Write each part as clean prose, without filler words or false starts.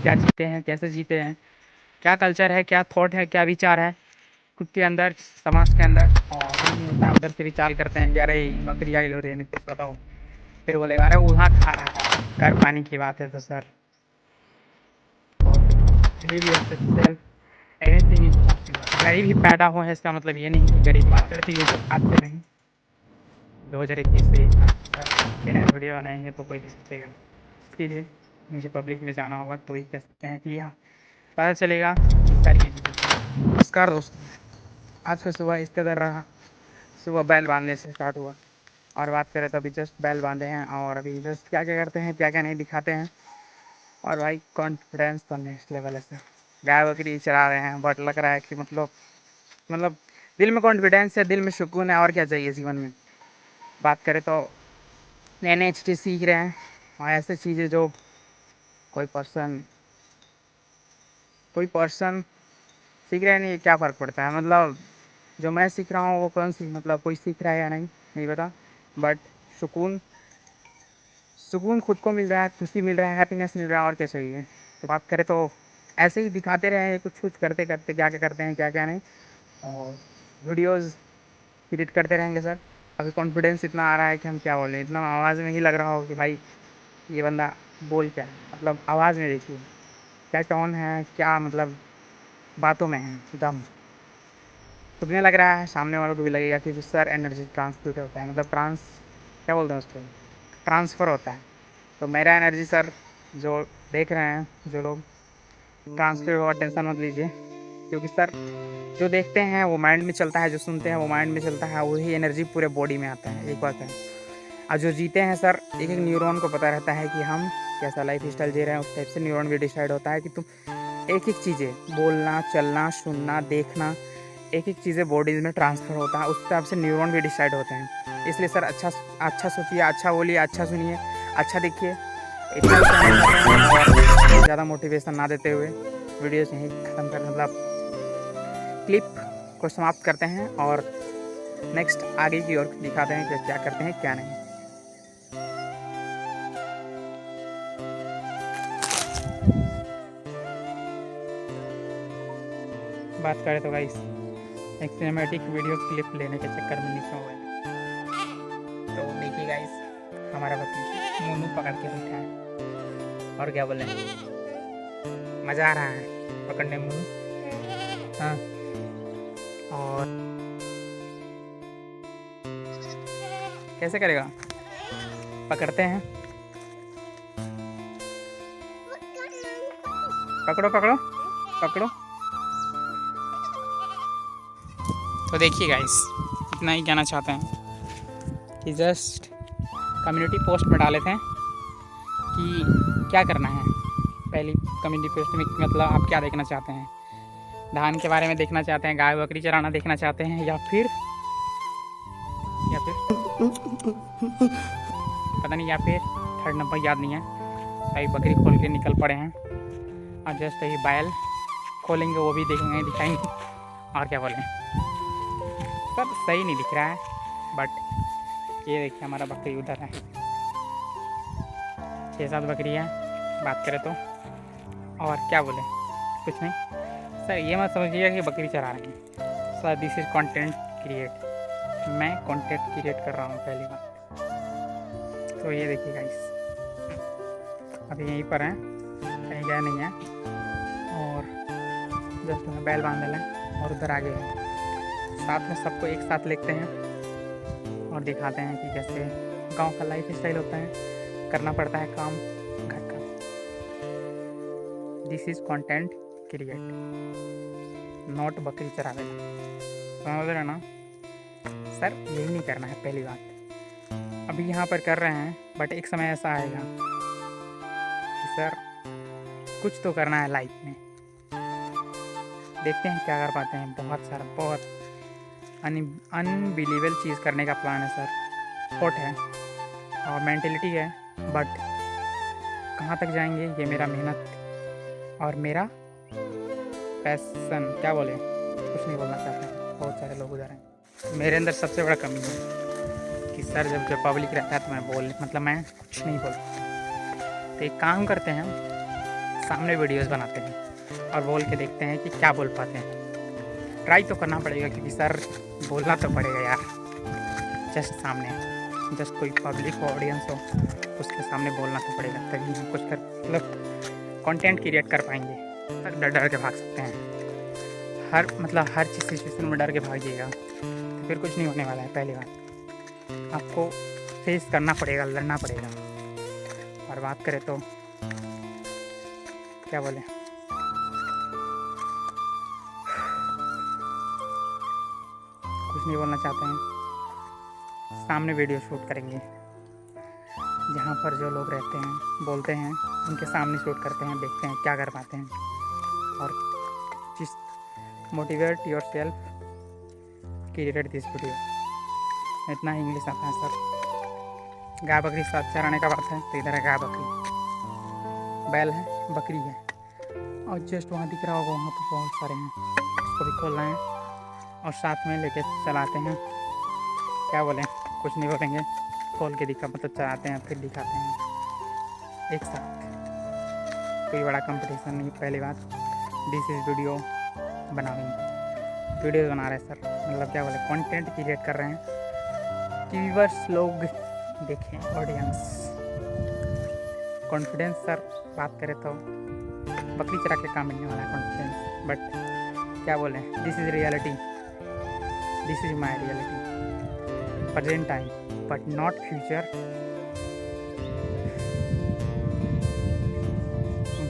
लोग क्या जीते हैं, कैसे जीते हैं, क्या कल्चर है, क्या थॉट है, क्या विचार है खुद के अंदर, समाज के अंदर। और उधर से विचार करते हैं कि अरे बकरी आई लो रे नीतीश बताओ, फिर बोलेगा अरे वहाँ खा रहा है, कर पानी की बात है तो सर एनीथिंग। गरीब ही पैदा हो है इसका मतलब ये नहीं कि गरीब बात करती है आज से नहीं, 2021 से वीडियो बनाएंगे तो कोई नहीं सोचेगा। इसलिए मुझे पब्लिक में जाना होगा तो ही कह सकते हैं कि यहाँ पता चलेगा सारी चीज़ें। नमस्कार दोस्तों, आज से सुबह इस तरह रहा, सुबह बैल बांधने से स्टार्ट हुआ और बात करें तो अभी जस्ट बैल बांधे हैं और अभी जस्ट क्या क्या करते हैं क्या क्या नहीं दिखाते हैं। और भाई कॉन्फिडेंस तो नेक्स्ट लेवल है सर, गाय बकरी चरा रहे हैं बट लग रहा है कि मतलब दिल में कॉन्फिडेंस है, दिल में सुकून है, और क्या चाहिए जीवन में। बात करें तो नए नए चीज़ें सीख रहे हैं और ऐसे चीज़ें जो कोई पर्सन सीख रहा है नहीं, क्या फ़र्क पड़ता है। मतलब जो मैं सीख रहा हूँ वो कौन सी, मतलब कोई सीख रहा है या नहीं नहीं पता, बट सुकून सुकून खुद को मिल रहा है, खुशी मिल रहा है, हैप्पीनेस मिल रहा है, और क्या चाहिए। तो बात करें तो ऐसे ही दिखाते रहे कुछ कुछ करते करते क्या क्या करते हैं क्या क्या नहीं, और वीडियोज़ एडिट करते रहेंगे सर। अभी कॉन्फिडेंस इतना आ रहा है कि हम क्या बोलें, इतना आवाज़ में ही लग रहा हो कि भाई ये बंदा बोल क्या है। मतलब आवाज़ में देखिए क्या टोन है, क्या मतलब बातों में है दम। सुनने लग रहा है, सामने वालों को भी लगेगा कि सर एनर्जी ट्रांसमिट होता है, मतलब क्या बोलते हैं उसको, ट्रांसफ़र होता है। तो मेरा एनर्जी सर जो देख रहे हैं जो लोग, ट्रांसफर हुआ टेंशन मत लीजिए, क्योंकि सर जो देखते हैं वो माइंड में चलता है, जो सुनते हैं वो माइंड में चलता है, वही एनर्जी पूरे बॉडी में आता है, एक बात है। और जो जीते हैं सर, एक एक न्यूरॉन को पता रहता है कि हम कैसा लाइफ स्टाइल जी रहे हैं, उस टाइप से न्यूरॉन भी डिसाइड होता है कि तुम एक एक चीज़ें बोलना, चलना, सुनना, देखना, एक एक चीज़ें बॉडीज़ में ट्रांसफ़र होता है, उस हिसाब से न्यूरॉन भी डिसाइड होते हैं। इसलिए सर अच्छा सोचिए, अच्छा बोलिए, अच्छा सुनिए, अच्छा देखिए। इतना ही कहना चाहते हैं और ज़्यादा मोटिवेशन ना देते हुए वीडियो यहीं ख़त्म कर, मतलब क्लिप को समाप्त करते हैं और नेक्स्ट आगे की ओर दिखाते हैं कि क्या करते हैं क्या नहीं। बात करें तो गाइस एक सिनेमैटिक वीडियो क्लिप लेने के चक्कर में निकला हुआ है। तो देखिए गाइस, हमारा बच्ची मोनू पकड़ के बैठा है, और क्या बोले, मज़ा आ रहा है पकड़ने में मोनू। हाँ, और कैसे करेगा, पकड़ते हैं, पकड़ो पकड़ो पकड़ो। तो देखिए गाइस, इतना ही कहना चाहते हैं कि जस्ट कम्युनिटी पोस्ट में डाले थे कि क्या करना है। पहली कम्युनिटी पोस्ट में मतलब आप क्या देखना चाहते हैं, धान के बारे में देखना चाहते हैं, गाय बकरी चराना देखना चाहते हैं, या फिर पता नहीं, या फिर थर्ड नंबर याद नहीं है। अभी बकरी खोल के निकल पड़े हैं और जस्ट अभी बैल खोलेंगे, वो भी देखेंगे, दिखाएंगे, और क्या बोलें। सब सही नहीं दिख रहा है, बट ये देखिए हमारा बकरी उधर है, 6-7 बकरी है बात करें तो, और क्या बोले, कुछ नहीं सर। ये मत समझिएगा कि बकरी चरा रहे हैं sir, this is content create, मैं कंटेंट क्रिएट कर रहा हूँ पहली बार। तो ये देखिए गाइस, अभी यहीं पर हैं, कहीं गए नहीं हैं, और जस्ट हमें बैल बांध लें और उधर आगे हैं। साथ में सबको एक साथ लेते हैं और दिखाते हैं कि कैसे गांव का लाइफ स्टाइल होता है, करना पड़ता है काम घर का। This is content create, not बकरी चरावे, समझ रहे ना सर। यही नहीं करना है पहली बात, अभी यहाँ पर कर रहे हैं, बट एक समय ऐसा आएगा कि सर कुछ तो करना है लाइफ में, देखते हैं क्या कर पाते हैं। बहुत अनबिलीवेबल चीज़ करने का प्लान है सर, थॉट है और मेंटेलिटी है, बट कहाँ तक जाएंगे ये मेरा मेहनत और मेरा पैसन, क्या बोले, कुछ नहीं बोलना चाहते हैं। बहुत सारे लोग उधर हैं, मेरे अंदर सबसे बड़ा कमी है कि सर जब पब्लिक रहता है तो मैं कुछ नहीं बोलता। तो एक काम करते हैं, सामने वीडियोस बनाते हैं और बोल के देखते हैं कि क्या बोल पाते हैं। ट्राई तो करना पड़ेगा क्योंकि सर बोलना तो पड़ेगा यार, जस्ट सामने, जस्ट कोई पब्लिक हो, ऑडियंस हो, उसके सामने बोलना तो पड़ेगा, तभी हम कुछ कर मतलब कंटेंट क्रिएट कर पाएंगे। तक डर डर के भाग सकते हैं, हर चीज़ सिचुएशन में डर के भागिएगा तो फिर कुछ नहीं होने वाला है। पहली बात आपको फेस करना पड़ेगा, लड़ना पड़ेगा। और बात करें तो क्या बोले, कुछ नहीं बोलना चाहते हैं। सामने वीडियो शूट करेंगे, जहाँ पर जो लोग रहते हैं बोलते हैं उनके सामने शूट करते हैं, देखते हैं क्या कर पाते हैं। और जिस motivate your self created this video. इतना ही इंग्लिश आता है सर। गाय बकरी साथ चराने का बात है तो इधर है गाय बकरी, बैल है, बकरी है, और जस्ट वहाँ दिख रहा होगा, वहाँ पर बहुत सारे हैं, उसको भी खोलना है और साथ में लेके चलाते हैं। क्या बोलें, कुछ नहीं बोलेंगे, खोल के दिखा मतलब चलाते हैं फिर दिखाते हैं एक साथ। कोई बड़ा कंपटीशन नहीं। पहली बात दिस इज़ वीडियो बनाएंगे, वीडियो बना रहे हैं सर, मतलब क्या बोले, कंटेंट क्रिएट कर रहे हैं कि व्यूअर्स लोग देखें, ऑडियंस। कॉन्फिडेंस सर बात करें तो बकरी चरा के काम नहीं वाला कॉन्फिडेंस, बट क्या बोलें, this is reality, this is my reality, present time but not future,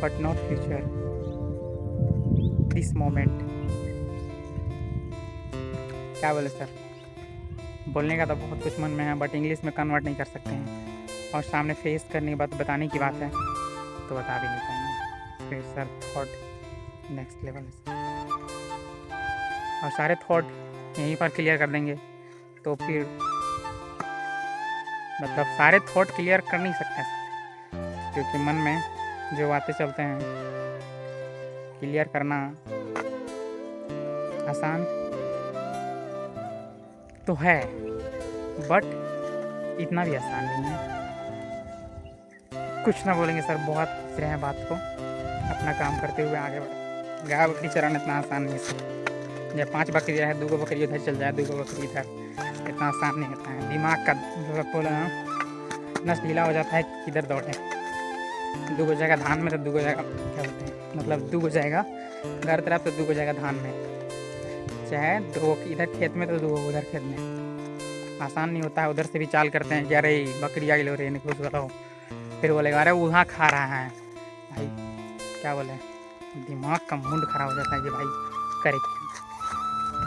but not future, this moment. क्या बोले सर, बोलने का तो बहुत कुछ मन में है बट इंग्लिश में कन्वर्ट नहीं कर सकते हैं, और सामने फेस करने की बात, बताने की बात है तो बता भी नहीं पाएंगे। फिर सर थॉट नेक्स्ट लेवल है, और सारे थॉट यहीं पर क्लियर कर देंगे तो फिर मतलब सारे थॉट क्लियर कर नहीं सकते हैं, क्योंकि मन में जो बातें चलते हैं क्लियर करना आसान तो है बट इतना भी आसान नहीं है। कुछ ना बोलेंगे सर, बहुत खुश रहे हैं बात को, अपना काम करते हुए आगे बढ़े। गाय बकरी चराना इतना आसान नहीं है सर, जब 5 बकरी है, 2 बकरी उधर चल जाए, 2 बकरी इधर, इतना आसान नहीं होता है। दिमाग का मतलब बोला नस ढीला हो जाता है, किधर दौड़े। 2 जाएगा धान में तो 2 जाएगा क्या बोलते हैं, मतलब 2 जाएगा घर तरफ तो 2 जाएगा धान में, चाहे 2 इधर खेत में तो 2 उधर खेत में। आसान नहीं होता है। उधर से भी चाल करते हैं कि अरे बकरी आई लो रे कुछ बोलो, फिर बोलेगा अरे वहाँ खा रहा है भाई, क्या बोले, दिमाग का मुंड खराब हो जाता है कि भाई करे क्या।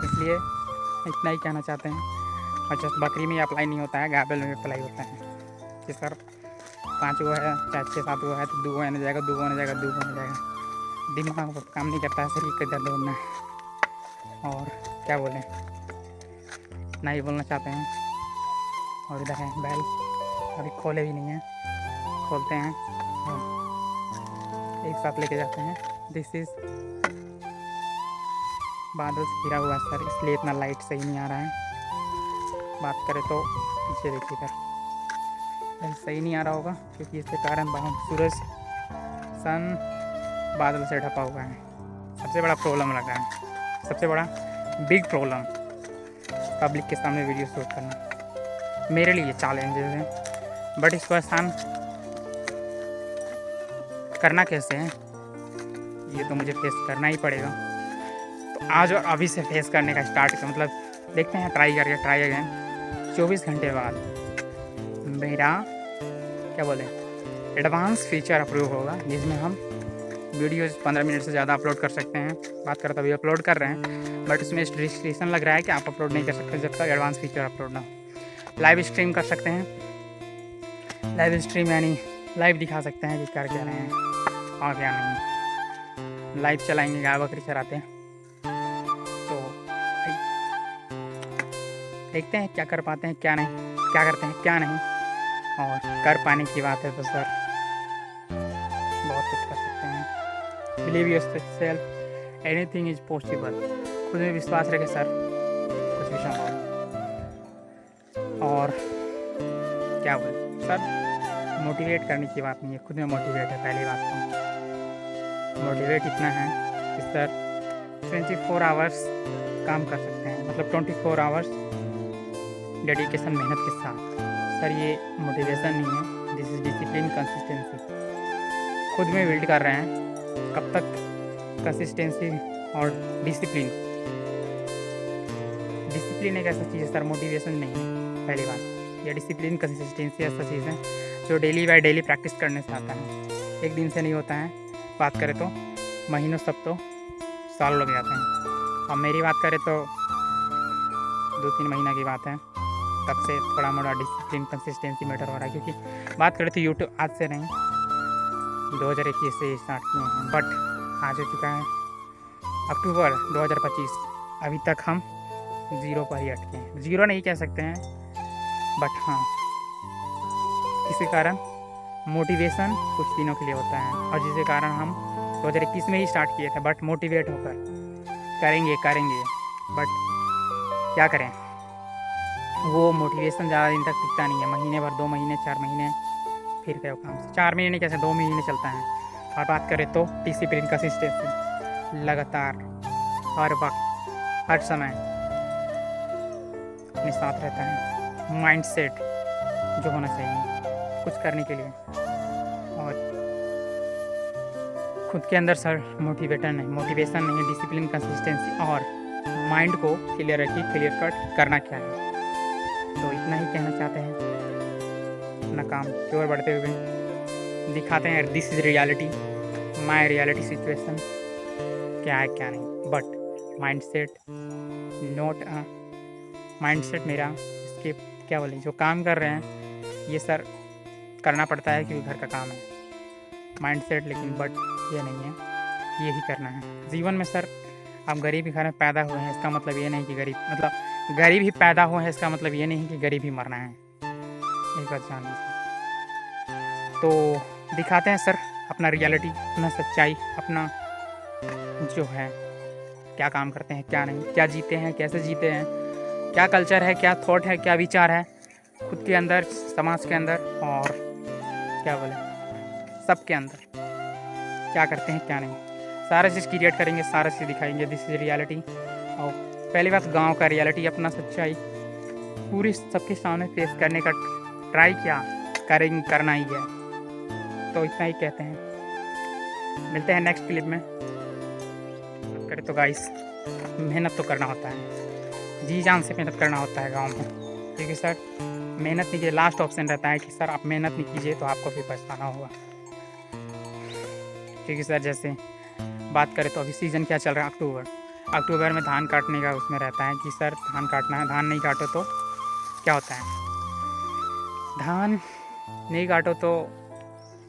इसलिए इतना ही कहना चाहते हैं। और जस्ट बकरी में अप्लाई नहीं होता है, गाय में अप्लाई होता है कि सर 5 गो है चाहे 6-7 गो है तो 2 आने जाएगा, 2 आने जाएगा, 2 आने जाएगा। दिमाग काम नहीं करता है, शरीर के दर्द होना है। और क्या बोलें, इतना ही बोलना चाहते हैं। और इधर है बैल, अभी खोले भी नहीं हैं, खोलते हैं एक साथ लेके जाते हैं। दिस इज़ बादल से घिरा हुआ है सर, इसलिए इतना लाइट सही नहीं आ रहा है। बात करें तो पीछे देखिए इधर सही नहीं आ रहा होगा क्योंकि इसके कारण सूरज सन बादल से ढका हुआ है। सबसे बड़ा प्रॉब्लम लगा है, सबसे बड़ा बिग प्रॉब्लम पब्लिक के सामने वीडियो शूट करना मेरे लिए चैलेंजेस है, बट इसको आसान करना कैसे है ये तो मुझे फेस करना ही पड़ेगा। तो आज और अभी से फेस करने का स्टार्ट कर, मतलब देखते हैं, ट्राई अगेन 24 घंटे बाद मेरा क्या बोले एडवांस फीचर अप्रूव होगा, जिसमें हम वीडियोज़ 15 मिनट से ज़्यादा अपलोड कर सकते हैं। बात करें तो अभी अपलोड कर रहे हैं बट उसमें रिस्ट्रिक्शन लग रहा है कि आप अपलोड नहीं कर सकते जब तक एडवांस फीचर अपलोड ना हो। लाइव स्ट्रीम कर सकते हैं, लाइव स्ट्रीम यानी लाइव दिखा सकते हैं कि कर क्या रहे हैं और क्या नहीं। लाइव चलाएंगे, गाय बकरी चराते हैं तो भाई देखते हैं क्या कर पाते हैं क्या नहीं, क्या करते हैं क्या नहीं। और कर पाने की बात है तो सर बहुत कुछ कर सकते हैं। Believe yourself, anything is possible. खुद में विश्वास रखे सर, कुछ भी संभव है। और क्या बोले सर, मोटिवेट करने की बात नहीं है, खुद में मोटिवेट है पहली बात तो। मोटिवेट इतना है कि सर 24 आवर्स काम कर सकते हैं, मतलब 24 आवर्स डेडिकेशन, मेहनत के साथ। सर ये मोटिवेशन नहीं है, दिस इज़ डिसिप्लिन, कंसिस्टेंसी। खुद में बिल्ड कर रहे हैं कब तक, कंसिस्टेंसी और डिसिप्लिन। डिसिप्लिन एक ऐसा चीज़ है सर, मोटिवेशन नहीं है पहली बात। ये डिसिप्लिन कंसिस्टेंसी ऐसा चीज़ है जो डेली बाय डेली प्रैक्टिस करने से आता है, एक दिन से नहीं होता है। बात करें तो महीनों, सब तो साल लग जाते हैं। और मेरी बात करें तो 2-3 महीना की बात है, तब से थोड़ा मोड़ा डिसिप्लिन कंसिस्टेंसी मैटर हो रहा है। क्योंकि बात करें तो यूट्यूब आज से नहीं, 2021 से स्टार्ट किए हैं, बट आज हो चुका है अक्टूबर 2025। अभी तक हम ज़ीरो पर ही अटके हैं। ज़ीरो नहीं कह सकते हैं, बट हाँ, किसी कारण मोटिवेशन कुछ दिनों के लिए होता है, और जिसके कारण हम 2021 में ही स्टार्ट किए थे, बट मोटिवेट होकर करेंगे, बट क्या करें, वो मोटिवेशन ज़्यादा दिन तक टिकता नहीं है। महीने भर, 2 महीने, 4 महीने, फिर गए काम से। 4 महीने नहीं, कैसे 2 महीने चलता है। और बात करें तो डिसिप्लिन, कंसिस्टेंसी, लगातार, हर वक्त, हर समय अपने साथ रहता है। माइंड सेट जो होना चाहिए कुछ करने के लिए, और खुद के अंदर सर मोटिवेशन नहीं, डिसिप्लिन, कंसिस्टेंसी, और माइंड को क्लियर रखिए, क्लियर कट करना क्या है। तो इतना ही कहना चाहते हैं। अपना काम की ओर बढ़ते हुए दिखाते हैं, this is reality, my reality situation, क्या है क्या नहीं। But mind set note mind set मेरा, इसके क्या बोलें, जो काम कर रहे हैं ये सर करना पड़ता है क्योंकि घर का काम है, माइंड सेट। लेकिन बट ये नहीं है, ये ही करना है जीवन में सर। आप गरीबी घर में पैदा हुए हैं, इसका मतलब ये नहीं कि गरीब ही पैदा हुए हैं, इसका मतलब ये नहीं कि गरीब ही मरना है। एक बात जान लीजिए। तो दिखाते हैं सर अपना रियलिटी, अपना सच्चाई, अपना जो है, क्या काम करते हैं, क्या नहीं, क्या जीते हैं, कैसे जीते हैं, क्या कल्चर है, क्या थॉट है, क्या विचार है खुद के अंदर, समाज के अंदर, और क्या बोले, सबके अंदर क्या करते हैं, क्या नहीं। सारा चीज़ क्रिएट करेंगे, सारा चीज़ दिखाएंगे, दिस इज रियलिटी। और पहली बात गांव का रियलिटी, अपना सच्चाई पूरी सबके सामने पेश करने का ट्राई किया, करना ही है। तो इतना ही कहते हैं, मिलते हैं नेक्स्ट क्लिप में। बात करें तो गाइस, मेहनत तो करना होता है, जी जान से मेहनत करना होता है गाँव में, क्योंकि सर मेहनत नहीं कीजिए, लास्ट ऑप्शन रहता है कि सर आप मेहनत नहीं कीजिए तो आपको फिर पछताना होगा। क्योंकि सर जैसे बात करें तो अभी सीज़न क्या चल रहा है, अक्टूबर में धान काटने का उसमें रहता है कि सर धान काटना है, धान नहीं काटो तो क्या होता है, धान नहीं काटो तो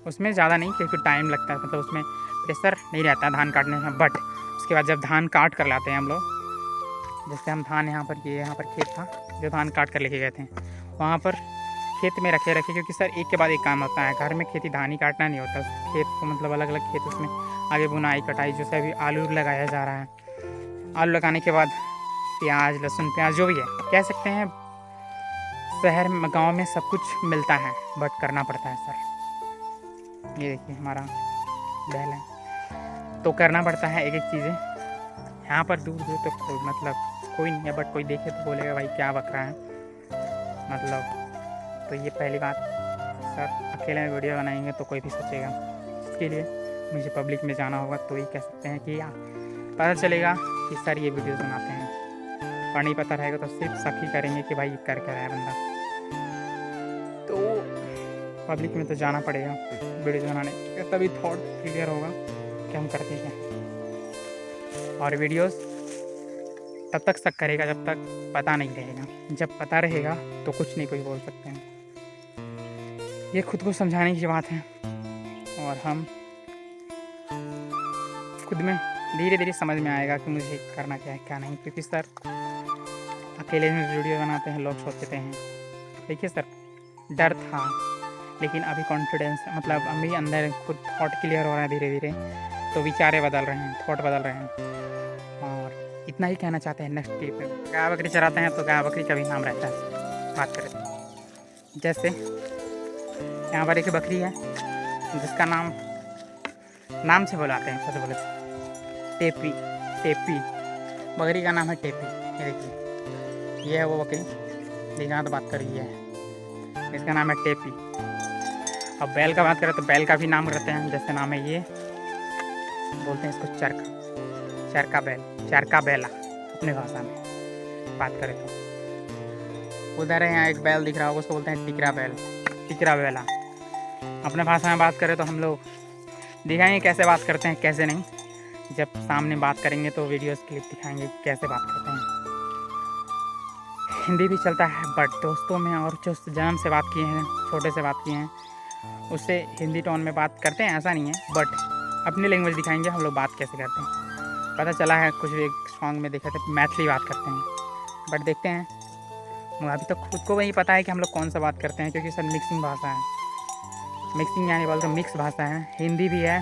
उसमें ज़्यादा नहीं, क्योंकि टाइम लगता है, मतलब उसमें प्रेशर नहीं रहता है धान काटने में। बट उसके बाद जब धान काट कर लाते हैं हम लोग, जैसे हम धान यहाँ पर खेत था जो धान काट कर लेके गए थे, वहाँ पर खेत में रखे क्योंकि सर एक के बाद एक काम होता है। घर में खेती धान ही काटना नहीं होता, खेत को मतलब अलग अलग खेत, उसमें आगे बुनाई कटाई, जैसे अभी आलू लगाया जा रहा है, आलू लगाने के बाद प्याज, लहसुन, प्याज जो भी है कह सकते हैं, शहर में गांव में सब कुछ मिलता है, बट करना पड़ता है सर। ये देखिए हमारा बैल है, तो करना पड़ता है एक एक चीज़ें। यहाँ पर दूर दूर तक तो मतलब कोई नहीं है, बट कोई देखे तो बोलेगा भाई क्या बक रहा है, मतलब। तो ये पहली बात सर, अकेले में वीडियो बनाएंगे तो कोई भी सोचेगा, इसके लिए मुझे पब्लिक में जाना होगा, तो ये कह सकते हैं कि पता चलेगा कि सर ये वीडियोस बनाते हैं। और नहीं पता रहेगा तो सिर्फ शक ही करेंगे कि भाई कर क्या रहा है बंदा। तो पब्लिक में तो जाना पड़ेगा वीडियोस बनाने, तभी थॉट क्लियर होगा कि हम करते हैं। और वीडियोस तब तक शक करेगा जब तक पता नहीं रहेगा, जब पता रहेगा तो कुछ नहीं कोई बोल सकते हैं। ये खुद को समझाने की बात है, और हम खुद में धीरे धीरे समझ में आएगा कि मुझे करना क्या है क्या नहीं। क्योंकि सर अकेले में वीडियो बनाते हैं, लोग सोचते हैं, देखिए सर डर था, लेकिन अभी कॉन्फिडेंस, मतलब अभी अंदर खुद थॉट क्लियर हो रहा है धीरे धीरे, तो विचारें बदल रहे हैं, थॉट बदल रहे हैं। और इतना ही कहना चाहते हैं नेक्स्ट क्लिप में। गाय बकरी चराते हैं तो गाय बकरी का भी नाम रहता है। बात करें जैसे यहाँ पर एक बकरी है जिसका नाम नाम से बुलाते हैं सबसे बोले टेपी। टेपी बकरी का नाम है टेपी। ये देखिए, ये है वो बकरी देखना तो बात कर रही है, इसका नाम है टेपी। अब बैल का बात करें तो बैल का भी नाम रहते हैं, जैसे नाम है ये बोलते हैं इसको चरखा, चरखा बैल, चरखा बैला अपने भाषा में बात करें तो। उधर है यहाँ एक बैल दिख रहा होगा, उसको बोलते हैं टिकरा बैल, टिकरा बैला। अपने भाषा में बात करें तो हम लोग दिखाएंगे कैसे बात करते हैं कैसे नहीं, जब सामने बात करेंगे तो वीडियोस क्लिप दिखाएंगे कैसे बात करते हैं। हिंदी भी चलता है बट दोस्तों में और जो जन्म से बात किए हैं, छोटे से बात किए हैं, उससे हिंदी टोन में बात करते हैं ऐसा नहीं है, बट अपनी लैंग्वेज दिखाएंगे हम लोग बात कैसे करते हैं। पता चला है कुछ भी एक सॉन्ग में देखा था मैथिली बात करते हैं, बट देखते हैं अभी तो खुद को वही पता है कि हम लोग कौन सा बात करते हैं, क्योंकि सर मिक्सिंग भाषा है, मिक्सिंग यानी बोलते मिक्स भाषा है, हिंदी भी है,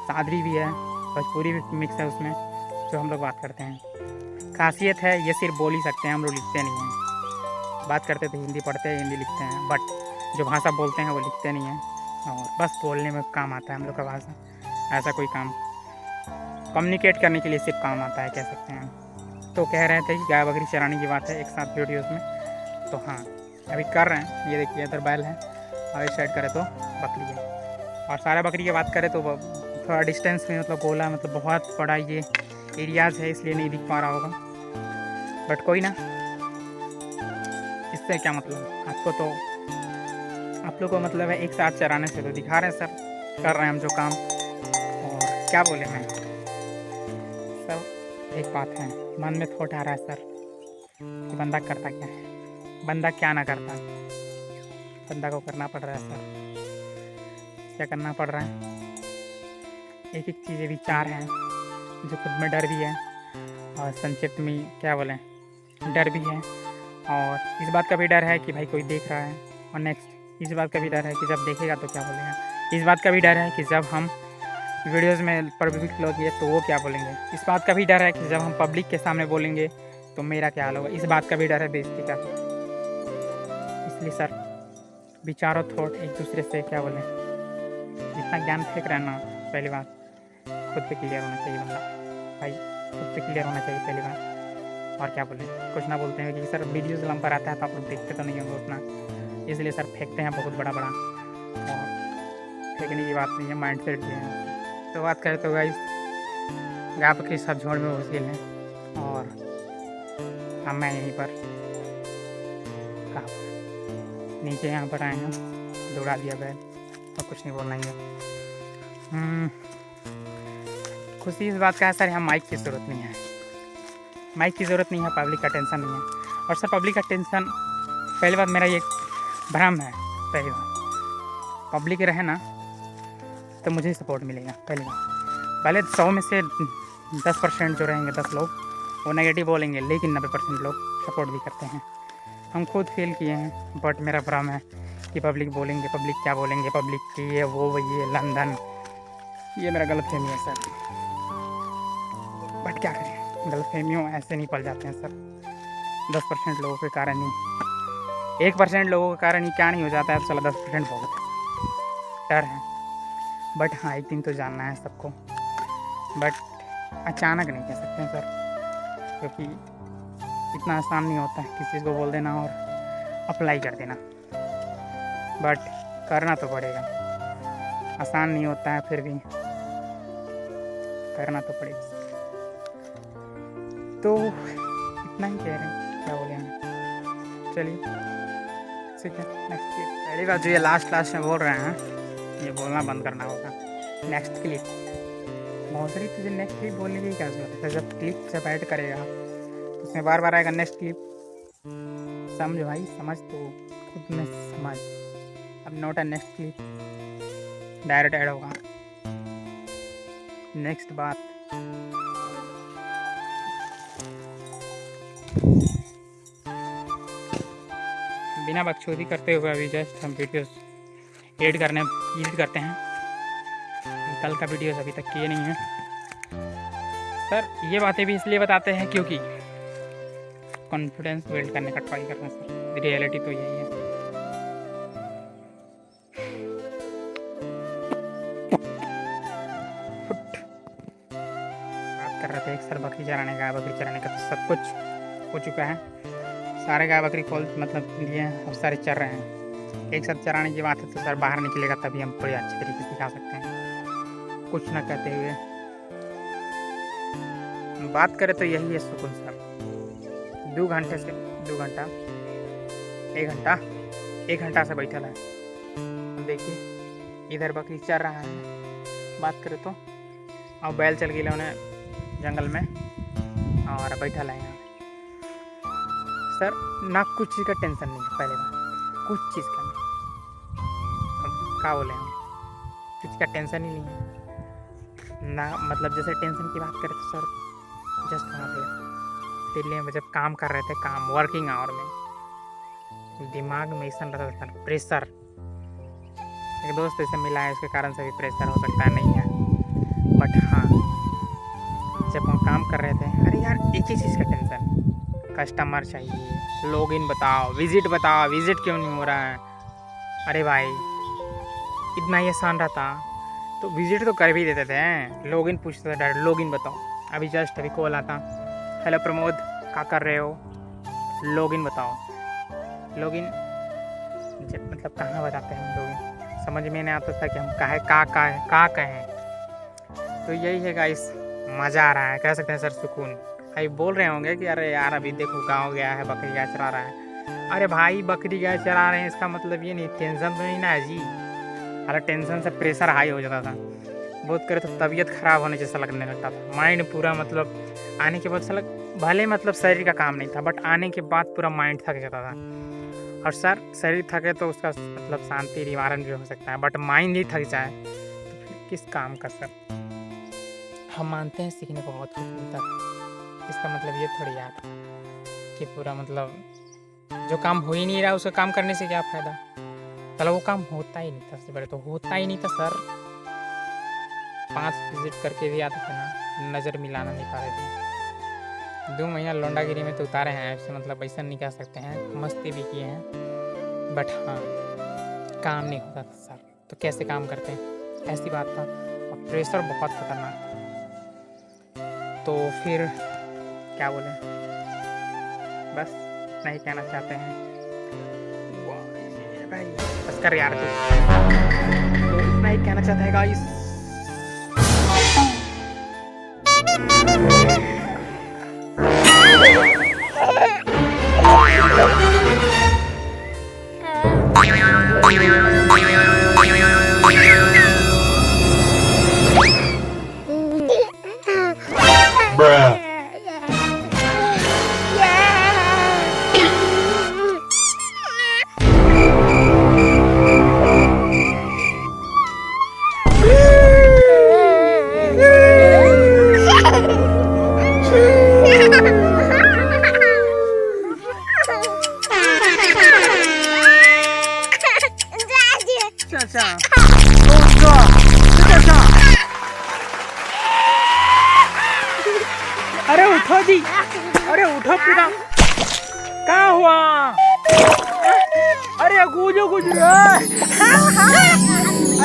सादरी भी है, भोजपुरी भी मिक्स है उसमें जो हम लोग बात करते हैं। खासियत है ये सिर्फ बोल ही सकते हैं, हम लोग लिखते नहीं हैं। बात करते तो हिंदी पढ़ते हैं, हिंदी लिखते हैं, बट जो भाषा बोलते हैं वो लिखते नहीं हैं, और बस बोलने में काम आता है हम लोग का भाषा। ऐसा कोई काम कम्युनिकेट करने के लिए सिर्फ काम आता है कह सकते हैं। तो कह रहे थे कि गाय बकरी चराने की बात है एक साथ वीडियोज़ में, तो हाँ अभी कर रहे हैं। ये देखिए इधर बैल है और इस साइड करें तो बकरी है, और सारा बकरी की बात करें तो थोड़ा डिस्टेंस में मतलब गोला मतलब बहुत बड़ा ये एरियाज़ है, इसलिए नहीं दिख पा रहा होगा, बट कोई ना, इससे क्या मतलब आपको तो, आप लोग को मतलब है एक साथ चराने से तो दिखा रहे हैं सर, कर रहे हैं हम जो काम। और क्या बोले मैं सर, एक बात है मन में थॉट आ रहा है सर कि बंदा करता क्या है, बंदा क्या ना करता, बंदा को करना पड़ रहा है सर। क्या करना पड़ रहा है, एक एक चीज़ें विचार हैं जो खुद में डर भी है, और संक्षिप्त में क्या बोलें डर भी है, और इस बात का भी डर है कि भाई कोई देख रहा है, और नेक्स्ट इस बात का भी डर है कि जब देखेगा तो क्या बोलेगा, इस बात का भी डर है कि जब हम वीडियोज़ में पब्लिक लोग ये तो वो क्या बोलेंगे, इस बात का भी डर है कि जब हम पब्लिक के सामने बोलेंगे तो मेरा क्या हाल होगा, इस बात का भी डर है बेइज्जती का। इसलिए सर विचारों थॉट एक दूसरे से क्या बोलें, जितना ज्ञान फेंक रहे हैं ना, पहली बात खुद पे क्लियर होना चाहिए बंदा, भाई खुद पे क्लियर होना चाहिए पहली बात। और क्या बोलें, कुछ ना बोलते हैं क्योंकि सर वीडियोज़ लंबा रहता है तो आप लोग देखते तो नहीं होंगे उतना, इसलिए सर फेंकते हैं बहुत बड़ा बड़ा, और फेंकने की बात नहीं है, माइंड सेट भी है। तो बात करें तो गाइस गाय बकरी सब झोड़ में घुस गए हैं, और हम मैं यहीं पर कहाँ नीचे यहाँ पर आए हैं, दौड़ा दिया बैल, और कुछ नहीं बोलना ही है। खुशी इस बात का है सर यहाँ माइक की ज़रूरत नहीं है, माइक की ज़रूरत नहीं है, पब्लिक का टेंशन नहीं है। और सर पब्लिक का टेंशन, पहली बात मेरा ये भ्रम है, पहली बात पब्लिक रहे ना तो मुझे सपोर्ट मिलेगा, पहली बात। पहले 100 में से 10% जो रहेंगे 10 लोग वो नेगेटिव बोलेंगे, लेकिन 90% लोग सपोर्ट भी करते हैं। हम खुद फील किए हैं, बट मेरा भ्रम है कि पब्लिक बोलेंगे, पब्लिक क्या बोलेंगे, पब्लिक की ये वो ये लंदन, ये मेरा गलतफहमी है सर, बट क्या करें, गलतफहमियों ऐसे नहीं पल जाते हैं सर। 10% लोगों के कारण ही, 1% लोगों के कारण ही क्या नहीं हो जाता है, तो चला 10% बहुत है, डर है। बट हाँ एक दिन तो जानना है सबको, बट अचानक नहीं कह सकते हैं सर, क्योंकि इतना आसान नहीं होता है किसी चीज़ को बोल देना और अप्लाई कर देना, बट करना तो पड़ेगा, आसान नहीं होता है फिर भी करना तो पड़ेगा। तो इतना ही कह रहे हैं, क्या बोले हम, चलिए ठीक है नेक्स्ट क्लिप। पहली बात जो ये लास्ट में बोल रहे हैं ये बोलना बंद करना होगा, नेक्स्ट क्लिप बहुत सारी तुझे नेक्स्ट क्लिप बोलने की क्या जरूरत है, जब क्लिप जब ऐड करेगा तो उसमें बार बार आएगा नेक्स्ट क्लिप, समझ भाई समझ, तो खुद में समझ। अब नोट है नेक्स्ट क्लिप डायरेक्ट ऐड होगा। नेक्स्ट बात बिना बकचोदी करते हुए अभी जस्ट हम वीडियोस एडिट करते हैं, कल का वीडियोस अभी तक किए नहीं हैं सर। ये बातें भी इसलिए बताते हैं क्योंकि कॉन्फिडेंस बिल्ड करने का ट्राई करना सर, रियलिटी तो यही है। कर रहे थे। एक सर बकरी चराने गाय बकरी चराने का तो सब कुछ हो चुका है। सारे गाय बकरी खोल मतलब लिए हैं और सारे चर रहे हैं। एक साथ चराने की बात है तो सर बाहर निकलेगा तभी हम थोड़ी अच्छी तरीके से दिखा सकते हैं। कुछ न कहते हुए बात करें तो यही है सुकून सर। 2 घंटे से 2 घंटा 1 घंटा से बैठा है। देखिए इधर बकरी चर रहा है, बात करें तो, और बैल चल गए उन्हें जंगल में और बैठा है यहाँ सर। ना कुछ चीज़ का टेंशन नहीं है, पहले बात कुछ चीज़ का नहीं। अब क्या बोले हम, कुछ का टेंशन ही नहीं है ना। मतलब जैसे टेंशन की बात करें तो सर जस्ट वहाँ पे दिल्ली में जब काम कर रहे थे, काम वर्किंग आवर में दिमाग में ऐसा रहता था प्रेशर। एक दोस्त ऐसे मिला है, उसके कारण से भी प्रेशर हो सकता है, नहीं है बट हाँ जब हम काम कर रहे थे, अरे यार एक ही चीज़ का टेंशन, कस्टमर चाहिए, लॉगिन बताओ, विजिट बताओ, विजिट क्यों नहीं हो रहा है। अरे भाई इतना ही आसान रहता तो विजिट तो कर भी देते थे, लॉगिन पूछते थे डायरेक्ट, लॉगिन बताओ। अभी जस्ट अभी कॉल आता, हेलो प्रमोद क्या कर रहे हो, लॉगिन बताओ। लॉगिन जब मतलब कहाँ बताते हैं लॉगिन, समझ में नहीं आता था कि हम का कहें। तो यही है गाइस, मज़ा आ रहा है, कह सकते हैं सर सुकून। भाई बोल रहे होंगे कि अरे यार अभी देखो गाँव गया है बकरी गाय चरा रहा है। अरे भाई बकरी गाय चरा रहे हैं इसका मतलब ये नहीं टेंशन तो नहीं ना है जी। अरे टेंशन से प्रेशर हाई हो जाता था, बहुत करे तो तबीयत ख़राब होने जैसा लगने लगता था। माइंड पूरा मतलब आने के बाद साला भले मतलब शरीर का काम नहीं था बट आने के बाद पूरा माइंड थक जाता था। और सर शरीर थके तो उसका मतलब शांति निवारण भी हो सकता है, बट माइंड ही थक जाए तो फिर किस काम का सर। हम मानते हैं सीखने को बहुत कुछ मिलता है, इसका मतलब ये थोड़ी याद कि पूरा मतलब जो काम हो ही नहीं रहा उसका काम करने से क्या फ़ायदा। चलो वो काम होता ही नहीं था, सबसे पहले तो होता ही नहीं था सर। 5 विजिट करके भी आते थे ना, नज़र मिलाना नहीं पा रहे थे। 2 महीना लौंडागिरी में तो उतारे हैं, ऐसे मतलब ऐसा नहीं कह सकते हैं, मस्ती भी किए हैं बट हाँ काम नहीं होता था सर। तो कैसे काम करते हैं, ऐसी बात था। और प्रेशर बहुत खतरनाक। तो फिर क्या बोले, बस नहीं कहना चाहते हैं भाई, बस कर यार तू। तो इतना ही कहना चाहते हैं गाइस। अरे उठो जी, अरे उठो पूरा, क्या हुआ? अरे गुजो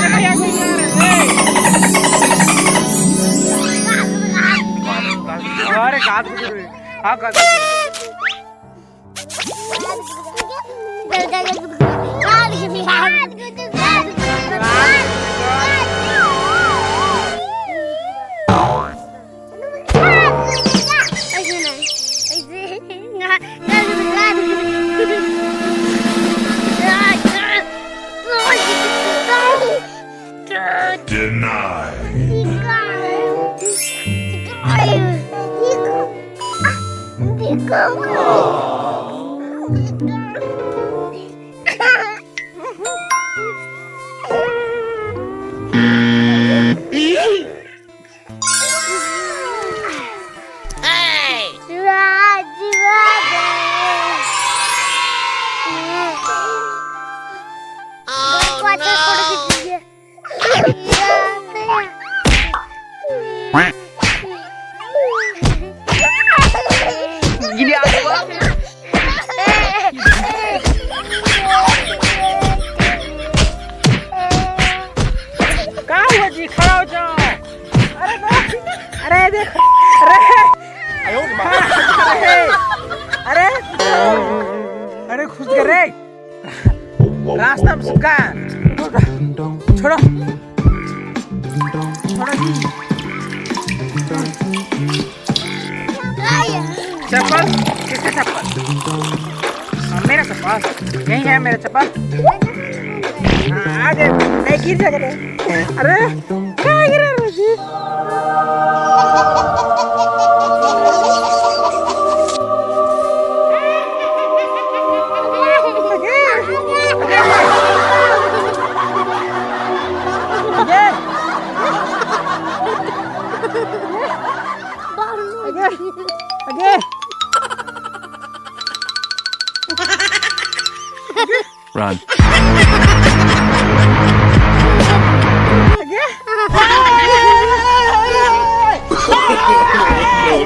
अरे भैया अरे गात हाँ गात अरे देखो अरे अरे खुश कर रे रास्ता में सुखा छोड़ो छोड़ो जी चप्पल किसका चप्पल मेरा चप्पल यही है मेरा चप्पल आगे नहीं गिर जाएगा अरे क्या गिर रहा है जी Again. Run.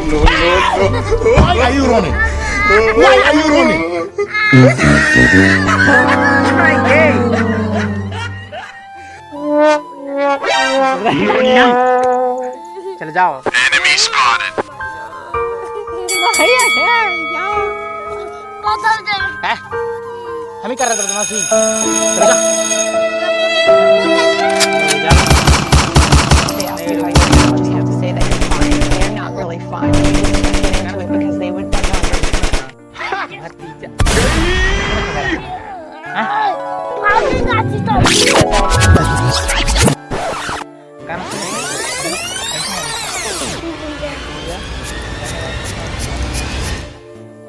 No. Why are you running? Why are you running? चल जाओ Enemy spotted. हम ही कर रहे थे बदमाशी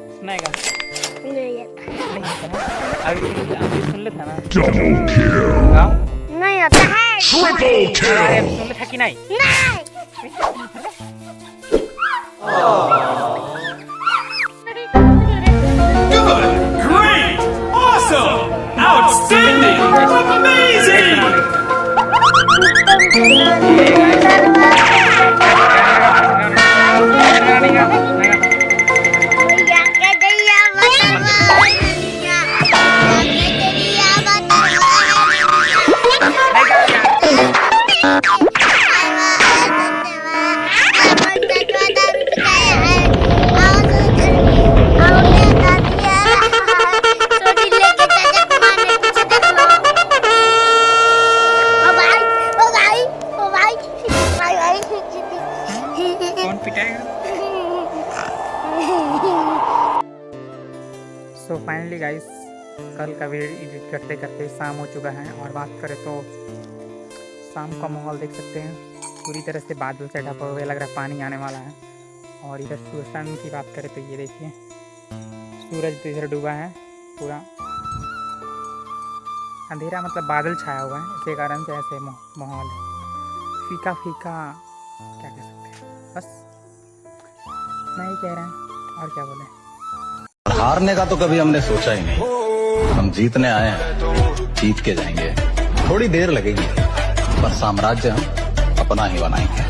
सुनाएगा अभी सुन लेता ना Double kill. नहीं आता है Triple kill. सुन लेता कि नहीं Great! Awesome! Outstanding! Amazing! कौन पिटाएगा सो फाइनली गाइस कल का वीडियो एडिट करते करते शाम हो चुका है और बात करें तो शाम का माहौल देख सकते हैं पूरी तरह से बादल से ढका हुआ लग रहा है पानी आने वाला है और इधर सूर्य की बात करें तो ये देखिए सूरज तो इधर डूबा है पूरा अंधेरा मतलब बादल छाया हुआ है इसी कारण से ऐसे माहौल है फीका फीका क्या कह सकते हैं बस नहीं कह रहे हैं और क्या बोले हारने का तो कभी हमने सोचा ही नहीं हम जीतने आए हैं जीत के जाएंगे थोड़ी देर लगेगी पर साम्राज्य हम अपना ही बनाएंगे